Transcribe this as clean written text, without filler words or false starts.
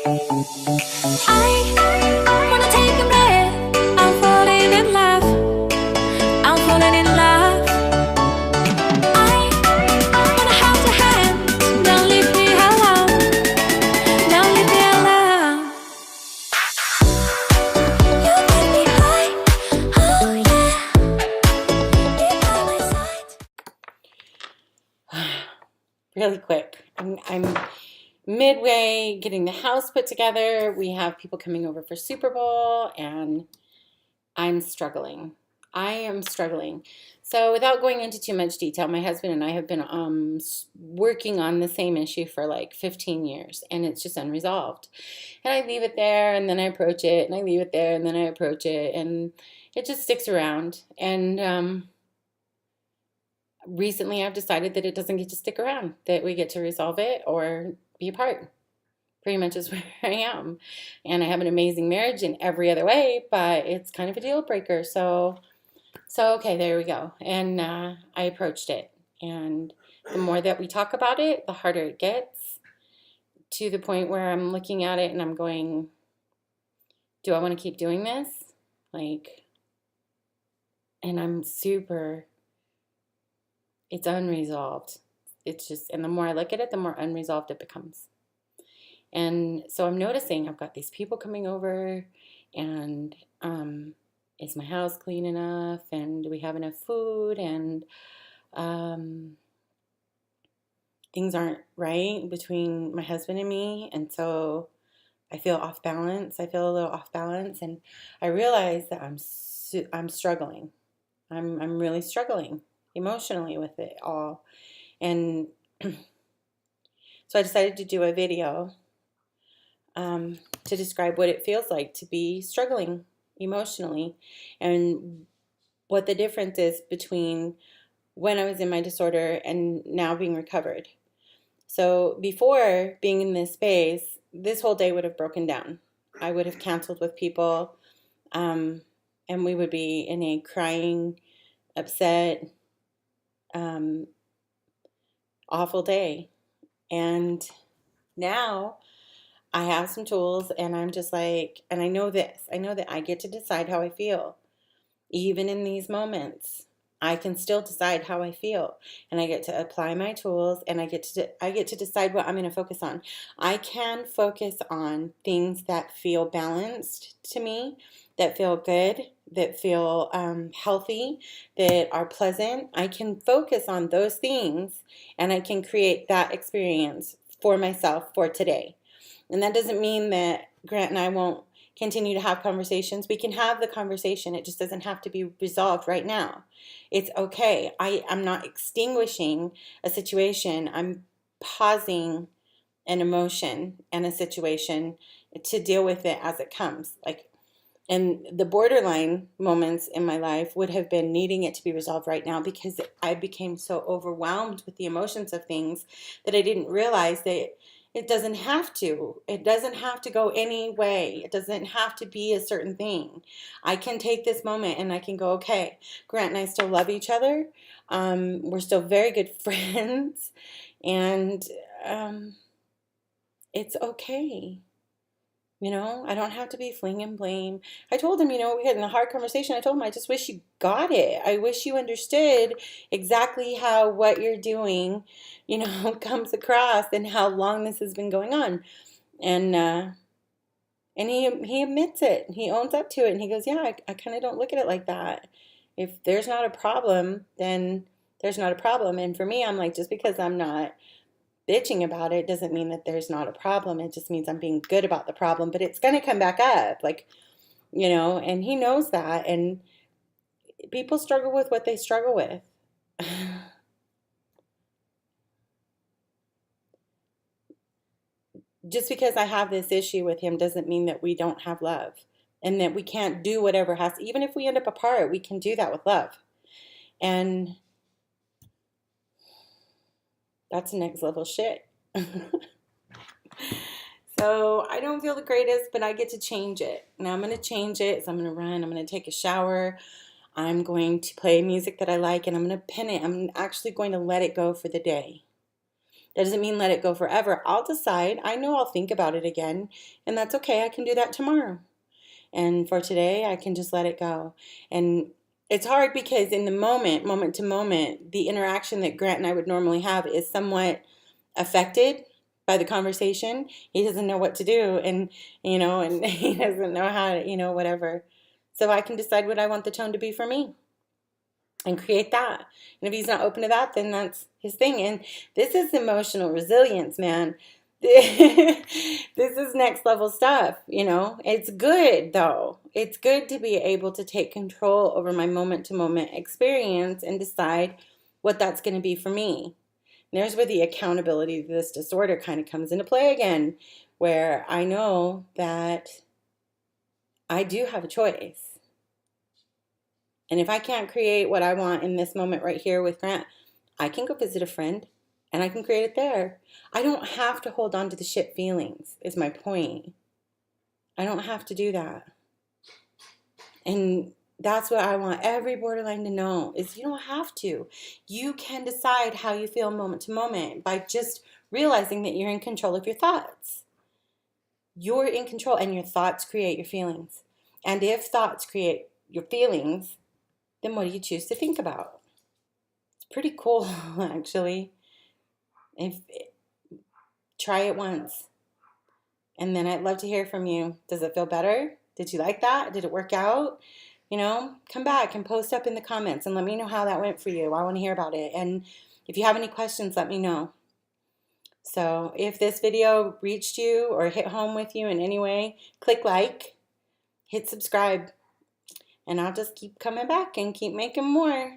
I wanna take a breath. I'm falling in love. I'm falling in love. I wanna hold your hand. Don't leave me alone. Don't leave me alone. You make me high. Oh yeah. You're by my side. Really quick. I'm midway getting the house put together. We have people coming over for Super Bowl, and I'm struggling. I am struggling. So without going into too much detail, my husband and I have been working on the same issue for like 15 years, and it's just unresolved. And I leave it there, and then I approach it, and I leave it there, and then I approach it, and it just sticks around. And recently I've decided that it doesn't get to stick around, that we get to resolve it or be apart. Pretty much is where I am. And I have an amazing marriage in every other way, but it's kind of a deal breaker. So okay, there we go. And I approached it. And the more that we talk about it, the harder it gets, to the point where I'm looking at it and I'm going, do I want to keep doing this? And I'm it's unresolved. It's just, and the more I look at it, the more unresolved it becomes. And so I'm noticing I've got these people coming over, and is my house clean enough? And do we have enough food? And things aren't right between my husband and me. And so I feel off balance. I feel a little off balance. And I realize that I'm struggling. I'm really struggling emotionally with it all. And so I decided to do a video to describe what it feels like to be struggling emotionally, and what the difference is between when I was in my disorder and now being recovered. So before being in this space, this whole day would have broken down. I would have canceled with people, and we would be in a crying, upset, awful day. And now I have some tools, and I'm just like, and I know this. I know that I get to decide how I feel. Even in these moments, I can still decide how I feel, and I get to apply my tools, and I get to decide what I'm going to focus on. I can focus on things that feel balanced to me, that feel good, that feel healthy, that are pleasant. I can focus on those things, and I can create that experience for myself for today. And that doesn't mean that Grant and I won't continue to have conversations. We can have the conversation. It just doesn't have to be resolved right now. It's okay. I'm not extinguishing a situation. I'm pausing an emotion and a situation to deal with it as it comes. And the borderline moments in my life would have been needing it to be resolved right now, because I became so overwhelmed with the emotions of things that I didn't realize that it doesn't have to. It doesn't have to go any way. It doesn't have to be a certain thing. I can take this moment and I can go, okay, Grant and I still love each other. We're still very good friends. And it's okay. I don't have to be flinging blame. I told him, we had a hard conversation. I told him, I just wish you got it. I wish you understood exactly how what you're doing, comes across, and how long this has been going on. And he admits it. He owns up to it. And he goes, yeah, I kind of don't look at it like that. If there's not a problem, then there's not a problem. And for me, I'm like, just because I'm not bitching about it doesn't mean that there's not a problem. It just means I'm being good about the problem, but it's going to come back up, and he knows that. And people struggle with what they struggle with. Just because I have this issue with him doesn't mean that we don't have love, and that we can't do whatever even if we end up apart, we can do that with love. And that's next level shit. So I don't feel the greatest, but I get to change it. Now I'm going to change it. So I'm going to run. I'm going to take a shower. I'm going to play music that I like, and I'm going to pin it. I'm actually going to let it go for the day. That doesn't mean let it go forever. I'll decide. I know I'll think about it again, and that's okay. I can do that tomorrow. And for today, I can just let it go. And it's hard because in the moment to moment, the interaction that Grant and I would normally have is somewhat affected by the conversation. He doesn't know what to do, and and he doesn't know how to, whatever. So I can decide what I want the tone to be for me and create that. And if he's not open to that, then that's his thing. And this is emotional resilience, man. This is next level stuff, It's good though. It's good to be able to take control over my moment to moment experience and decide what that's going to be for me. And there's where the accountability of this disorder kind of comes into play again, where I know that I do have a choice. And if I can't create what I want in this moment right here with Grant, I can go visit a friend and I can create it there. I don't have to hold on to the shit feelings, is my point. I don't have to do that. And that's what I want every borderline to know, is you don't have to. You can decide how you feel moment to moment by just realizing that you're in control of your thoughts. You're in control, and your thoughts create your feelings. And if thoughts create your feelings, then what do you choose to think about? It's pretty cool, actually. Try it once. And then I'd love to hear from you. Does it feel better? Did you like that? Did it work out? Come back and post up in the comments and let me know how that went for you. I want to hear about it. And if you have any questions, let me know. So if this video reached you or hit home with you in any way, click like, hit subscribe, and I'll just keep coming back and keep making more.